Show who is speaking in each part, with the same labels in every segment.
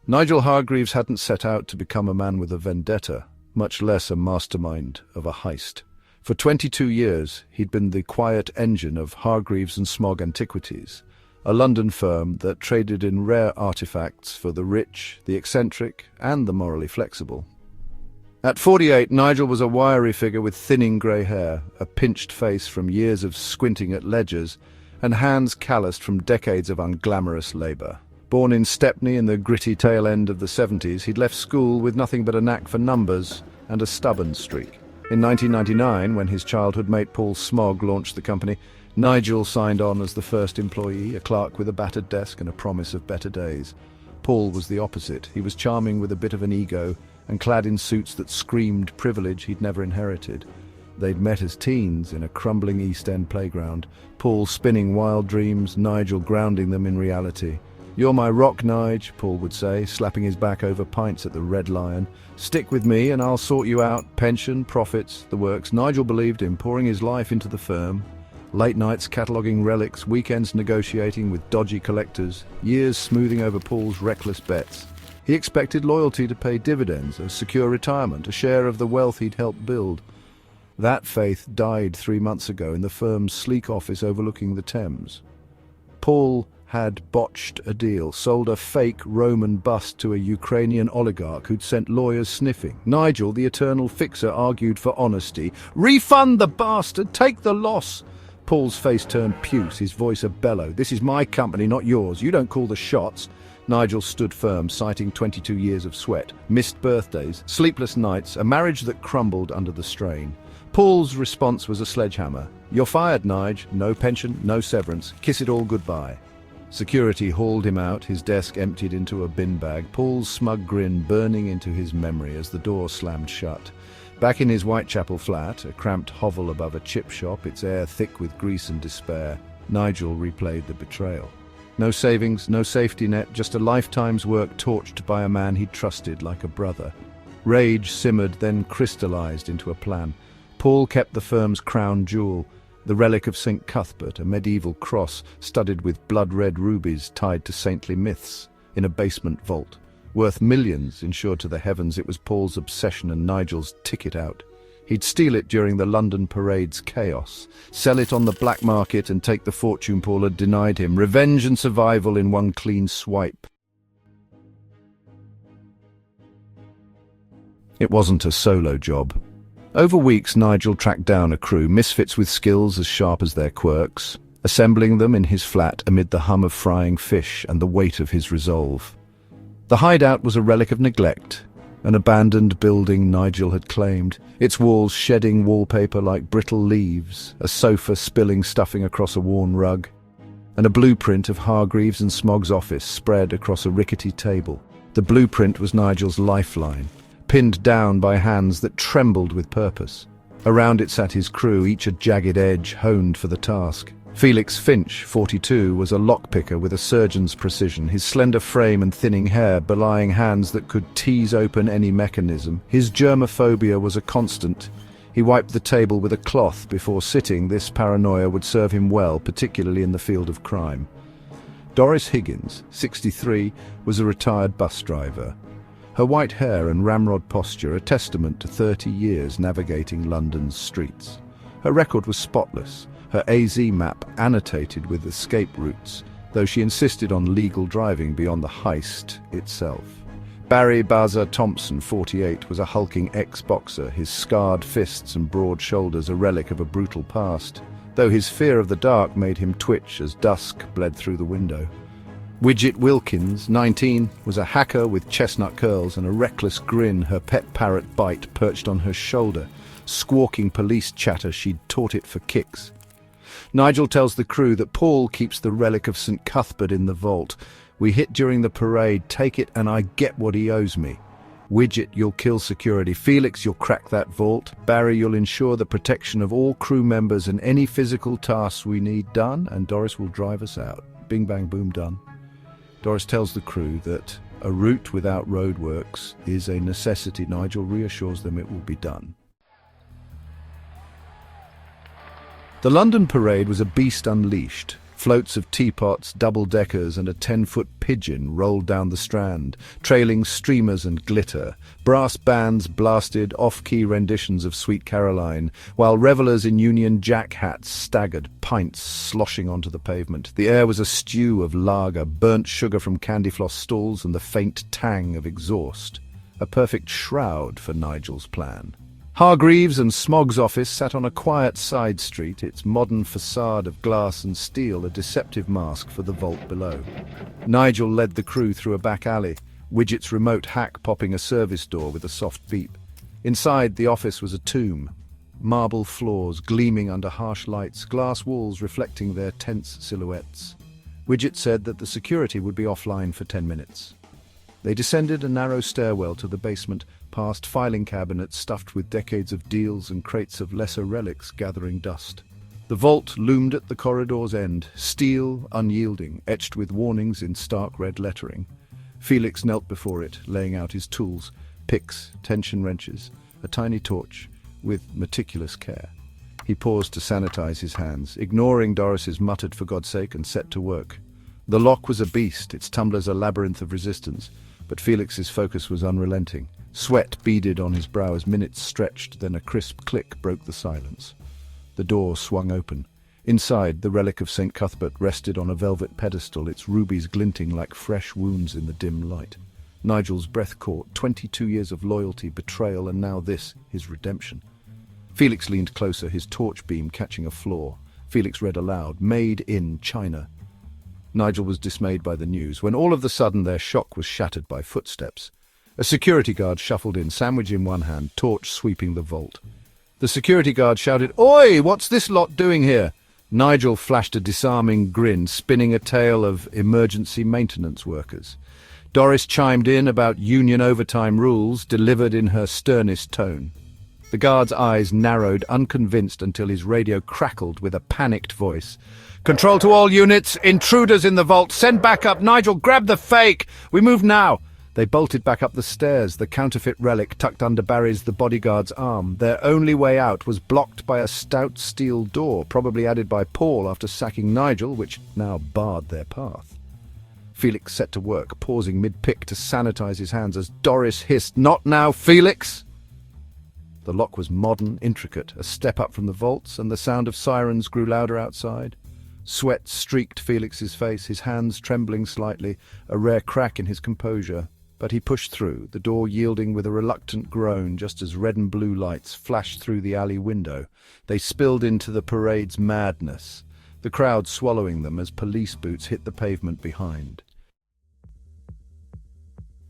Speaker 1: Nigel Hargreaves hadn't set out to become a man with a vendetta, much less a mastermind of a heist. For 22 years, he'd been the quiet engine of Hargreaves and Smog Antiquities, a London firm that traded in rare artifacts for the rich, the eccentric, and the morally flexible. At 48, Nigel was a wiry figure with thinning grey hair, a pinched face from years of squinting at ledgers, and hands calloused from decades of unglamorous labour. Born in Stepney in the gritty tail end of the 70s, he'd left school with nothing but a knack for numbers and a stubborn streak. In 1999, when his childhood mate Paul Smog launched the company, Nigel signed on as the first employee, a clerk with a battered desk and a promise of better days. Paul was the opposite. He was charming with a bit of an ego and clad in suits that screamed privilege he'd never inherited. They'd met as teens in a crumbling East End playground, Paul spinning wild dreams, Nigel grounding them in reality. "You're my rock, Nige," Paul would say, slapping his back over pints at the Red Lion. "Stick with me and I'll sort you out. Pension, profits, the works." Nigel believed in pouring his life into the firm. Late nights cataloguing relics, weekends negotiating with dodgy collectors, years smoothing over Paul's reckless bets. He expected loyalty to pay dividends, a secure retirement, a share of the wealth he'd helped build. That faith died 3 months ago in the firm's sleek office overlooking the Thames. Paul had botched a deal, sold a fake Roman bust to a Ukrainian oligarch who'd sent lawyers sniffing. Nigel, the eternal fixer, argued for honesty. "Refund the bastard! Take the loss!" Paul's face turned puce, his voice a bellow. "This is my company, not yours. You don't call the shots." Nigel stood firm, citing 22 years of sweat, missed birthdays, sleepless nights, a marriage that crumbled under the strain. Paul's response was a sledgehammer. "You're fired, Nige. No pension, no severance. Kiss it all goodbye." Security hauled him out, his desk emptied into a bin bag, Paul's smug grin burning into his memory as the door slammed shut. Back in his Whitechapel flat, a cramped hovel above a chip shop, its air thick with grease and despair, Nigel replayed the betrayal. No savings, no safety net, just a lifetime's work torched by a man he'd trusted like a brother. Rage simmered, then crystallized into a plan. Paul kept the firm's crown jewel, the relic of St. Cuthbert, a medieval cross studded with blood-red rubies tied to saintly myths, in a basement vault. Worth millions, insured to the heavens, it was Paul's obsession and Nigel's ticket out. He'd steal it during the London parade's chaos, sell it on the black market and take the fortune Paul had denied him. Revenge and survival in one clean swipe. It wasn't a solo job. Over weeks, Nigel tracked down a crew, misfits with skills as sharp as their quirks, assembling them in his flat amid the hum of frying fish and the weight of his resolve. The hideout was a relic of neglect, an abandoned building Nigel had claimed, its walls shedding wallpaper like brittle leaves, a sofa spilling stuffing across a worn rug, and a blueprint of Hargreaves and Smog's office spread across a rickety table. The blueprint was Nigel's lifeline, pinned down by hands that trembled with purpose. Around it sat his crew, each a jagged edge honed for the task. Felix Finch, 42, was a lockpicker with a surgeon's precision, his slender frame and thinning hair belying hands that could tease open any mechanism. His germophobia was a constant. He wiped the table with a cloth before sitting. This paranoia would serve him well, particularly in the field of crime. Doris Higgins, 63, was a retired bus driver. Her white hair and ramrod posture a testament to 30 years navigating London's streets. Her record was spotless, her AZ map annotated with escape routes, though she insisted on legal driving beyond the heist itself. Barry Baza Thompson, 48, was a hulking ex-boxer, his scarred fists and broad shoulders a relic of a brutal past, though his fear of the dark made him twitch as dusk bled through the window. Widget Wilkins, 19, was a hacker with chestnut curls and a reckless grin, her pet parrot Bite perched on her shoulder, squawking police chatter she'd taught it for kicks. Nigel tells the crew that Paul keeps the relic of St. Cuthbert in the vault. "We hit during the parade, take it and I get what he owes me. Widget, you'll kill security. Felix, you'll crack that vault. Barry, you'll ensure the protection of all crew members and any physical tasks we need done, and Doris will drive us out." Bing bang boom done. Doris tells the crew that a route without roadworks is a necessity. Nigel reassures them it will be done. The London parade was a beast unleashed. Floats of teapots, double-deckers, and a 10-foot pigeon rolled down the Strand, trailing streamers and glitter. Brass bands blasted off-key renditions of Sweet Caroline, while revellers in Union Jack hats staggered, pints sloshing onto the pavement. The air was a stew of lager, burnt sugar from candy floss stalls, and the faint tang of exhaust. A perfect shroud for Nigel's plan. Hargreaves and Smog's office sat on a quiet side street, its modern facade of glass and steel a deceptive mask for the vault below. Nigel led the crew through a back alley, Widget's remote hack popping a service door with a soft beep. Inside, the office was a tomb. Marble floors gleaming under harsh lights, glass walls reflecting their tense silhouettes. Widget said that the security would be offline for 10 minutes. They descended a narrow stairwell to the basement, past filing cabinets stuffed with decades of deals and crates of lesser relics gathering dust. The vault loomed at the corridor's end, steel, unyielding, etched with warnings in stark red lettering. Felix knelt before it, laying out his tools, picks, tension wrenches, a tiny torch, with meticulous care. He paused to sanitize his hands, ignoring Doris's muttered "for God's sake," and set to work. The lock was a beast, its tumblers a labyrinth of resistance, but Felix's focus was unrelenting. Sweat beaded on his brow as minutes stretched, then a crisp click broke the silence. The door swung open. Inside, the relic of St. Cuthbert rested on a velvet pedestal, its rubies glinting like fresh wounds in the dim light. Nigel's breath caught. 22 years of loyalty, betrayal, and now this, his redemption. Felix leaned closer, his torch beam catching a flaw. Felix read aloud, "Made in China." Nigel was dismayed by the news, when all of a sudden their shock was shattered by footsteps. A security guard shuffled in, sandwich in one hand, torch sweeping the vault. The security guard shouted, "Oi, what's this lot doing here?" Nigel flashed a disarming grin, spinning a tale of emergency maintenance workers. Doris chimed in about union overtime rules, delivered in her sternest tone. The guard's eyes narrowed, unconvinced, until his radio crackled with a panicked voice. "Control to all units, intruders in the vault, send backup. Nigel, grab the fake. We move now." They bolted back up the stairs, the counterfeit relic tucked under Barry's the bodyguard's arm. Their only way out was blocked by a stout steel door, probably added by Paul after sacking Nigel, which now barred their path. Felix set to work, pausing mid-pick to sanitize his hands as Doris hissed, "Not now, Felix!" The lock was modern, intricate, a step up from the vaults, and the sound of sirens grew louder outside. Sweat streaked Felix's face, his hands trembling slightly, a rare crack in his composure. But he pushed through, the door yielding with a reluctant groan just as red and blue lights flashed through the alley window. They spilled into the parade's madness, the crowd swallowing them as police boots hit the pavement behind.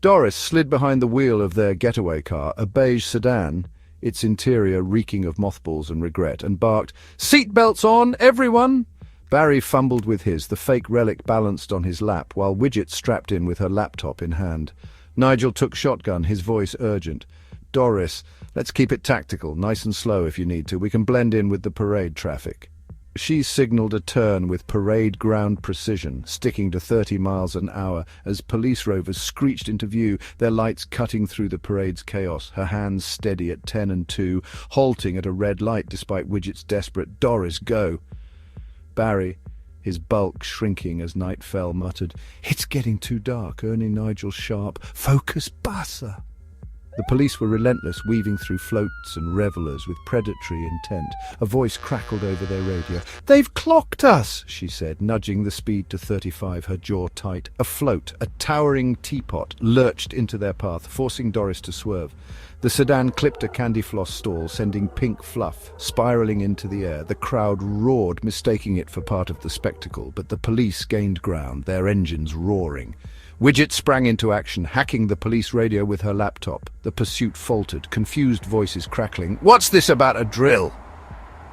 Speaker 1: Doris slid behind the wheel of their getaway car, a beige sedan, its interior reeking of mothballs and regret, and barked, "Seatbelts on, everyone!" Barry fumbled with his, the fake relic balanced on his lap, while Widget strapped in with her laptop in hand. Nigel took shotgun, his voice urgent. "Doris, let's keep it tactical, nice and slow if you need to. We can blend in with the parade traffic." She signaled a turn with parade ground precision, sticking to 30 miles an hour as police rovers screeched into view, their lights cutting through the parade's chaos, her hands steady at 10 and 2, halting at a red light despite Widget's desperate, "Doris, go!" Barry, his bulk shrinking as night fell, muttered, "It's getting too dark," earning Nigel's sharp, "Focus, bassa!" The police were relentless, weaving through floats and revelers with predatory intent. A voice crackled over their radio. "They've clocked us," she said, nudging the speed to 35, her jaw tight. A float, a towering teapot, lurched into their path, forcing Doris to swerve. The sedan clipped a candy floss stall, sending pink fluff spiraling into the air. The crowd roared, mistaking it for part of the spectacle, but the police gained ground, their engines roaring. Widget sprang into action, hacking the police radio with her laptop. The pursuit faltered, confused voices crackling. "What's this about a drill?"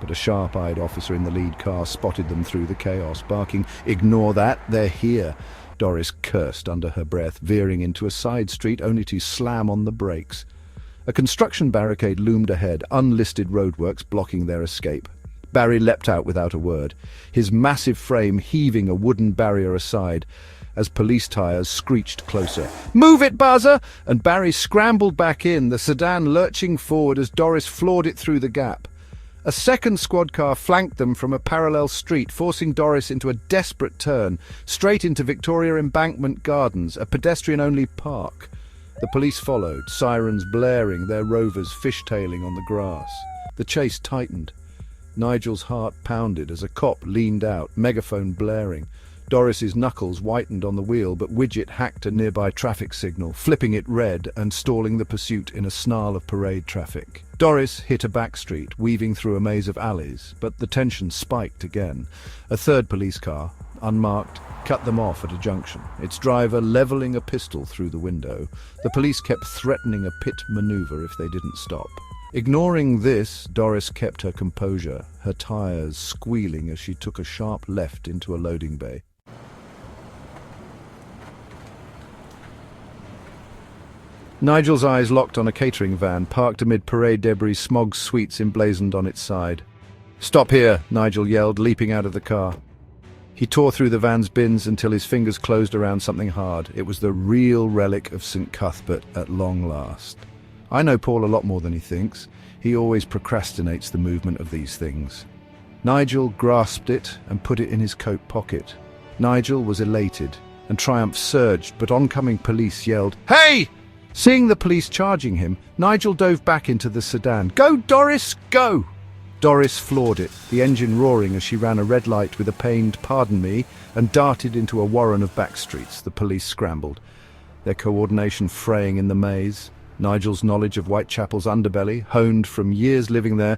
Speaker 1: But a sharp-eyed officer in the lead car spotted them through the chaos, barking, "Ignore that, they're here." Doris cursed under her breath, veering into a side street only to slam on the brakes. A construction barricade loomed ahead, unlisted roadworks blocking their escape. Barry leapt out without a word, his massive frame heaving a wooden barrier aside as police tires screeched closer. "Move it, buzzer!" And Barry scrambled back in, the sedan lurching forward as Doris floored it through the gap. A second squad car flanked them from a parallel street, forcing Doris into a desperate turn, straight into Victoria Embankment Gardens, a pedestrian-only park. The police followed, sirens blaring, their rovers fishtailing on the grass. The chase tightened. Nigel's heart pounded as a cop leaned out, megaphone blaring. Doris's knuckles whitened on the wheel, but Widget hacked a nearby traffic signal, flipping it red and stalling the pursuit in a snarl of parade traffic. Doris hit a back street, weaving through a maze of alleys, but the tension spiked again. A third police car, unmarked, cut them off at a junction, its driver leveling a pistol through the window. The police kept threatening a pit maneuver if they didn't stop. Ignoring this, Doris kept her composure, her tires squealing as she took a sharp left into a loading bay. Nigel's eyes locked on a catering van parked amid parade debris, smog sweets emblazoned on its side. "Stop here," Nigel yelled, leaping out of the car. He tore through the van's bins until his fingers closed around something hard. It was the real relic of St. Cuthbert at long last. I know Paul a lot more than he thinks. He always procrastinates the movement of these things. Nigel grasped it and put it in his coat pocket. Nigel was elated, and triumph surged, but oncoming police yelled, "Hey!" Seeing the police charging him, Nigel dove back into the sedan. "Go, Doris, go!" Doris floored it, the engine roaring as she ran a red light with a pained "pardon me" and darted into a warren of back streets. The police scrambled, their coordination fraying in the maze. Nigel's knowledge of Whitechapel's underbelly, honed from years living there,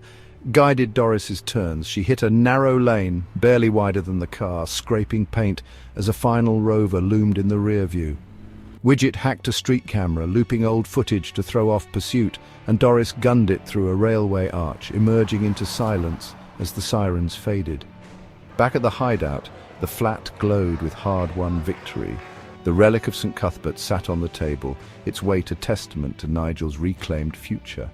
Speaker 1: guided Doris's turns. She hit a narrow lane, barely wider than the car, scraping paint as a final rover loomed in the rear view. Widget hacked a street camera, looping old footage to throw off pursuit, and Doris gunned it through a railway arch, emerging into silence as the sirens faded. Back at the hideout, the flat glowed with hard-won victory. The relic of St. Cuthbert sat on the table, its weight a testament to Nigel's reclaimed future.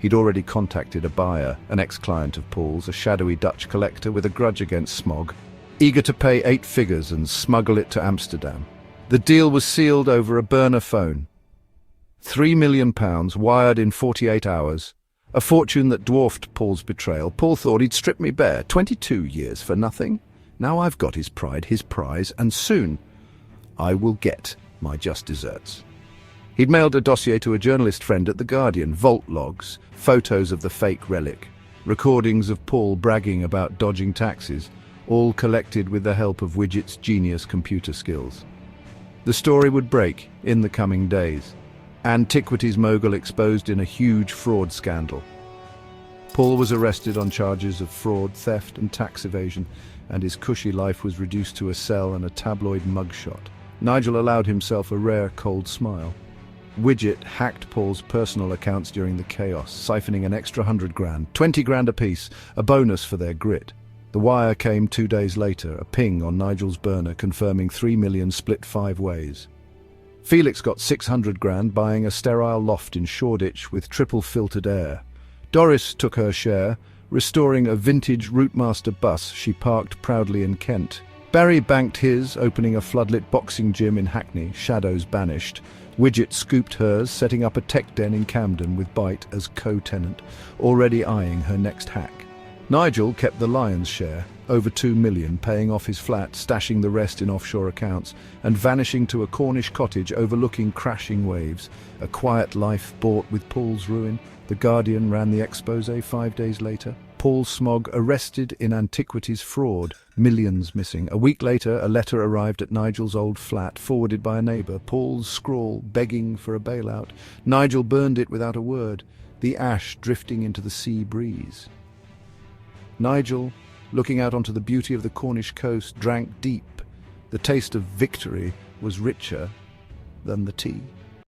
Speaker 1: He'd already contacted a buyer, an ex-client of Paul's, a shadowy Dutch collector with a grudge against smog, eager to pay 8 figures and smuggle it to Amsterdam. The deal was sealed over a burner phone. £3 million wired in 48 hours. A fortune that dwarfed Paul's betrayal. Paul thought he'd stripped me bare. 22 years for nothing. Now I've got his pride, his prize, and soon I will get my just desserts. He'd mailed a dossier to a journalist friend at The Guardian. Vault logs, photos of the fake relic, recordings of Paul bragging about dodging taxes, all collected with the help of Widget's genius computer skills. The story would break in the coming days. Antiquities mogul exposed in a huge fraud scandal. Paul was arrested on charges of fraud, theft and tax evasion, and his cushy life was reduced to a cell and a tabloid mugshot. Nigel allowed himself a rare cold smile. Widget hacked Paul's personal accounts during the chaos, siphoning an extra 100 grand, 20 grand apiece, a bonus for their grit. The wire came 2 days later, a ping on Nigel's burner confirming 3 million split 5 ways. Felix got 600 grand buying a sterile loft in Shoreditch with triple filtered air. Doris took her share, restoring a vintage Routemaster bus she parked proudly in Kent. Barry banked his, opening a floodlit boxing gym in Hackney, shadows banished. Widget scooped hers, setting up a tech den in Camden with Byte as co-tenant, already eyeing her next hack. Nigel kept the lion's share, over 2 million, paying off his flat, stashing the rest in offshore accounts, and vanishing to a Cornish cottage overlooking crashing waves. A quiet life bought with Paul's ruin. The Guardian ran the expose 5 days later. Paul Smog arrested in antiquities fraud, millions missing. A week later, a letter arrived at Nigel's old flat, forwarded by a neighbour. Paul's scrawl begging for a bailout. Nigel burned it without a word, the ash drifting into the sea breeze. Nigel, looking out onto the beauty of the Cornish coast, drank deep. The taste of victory was richer than the tea.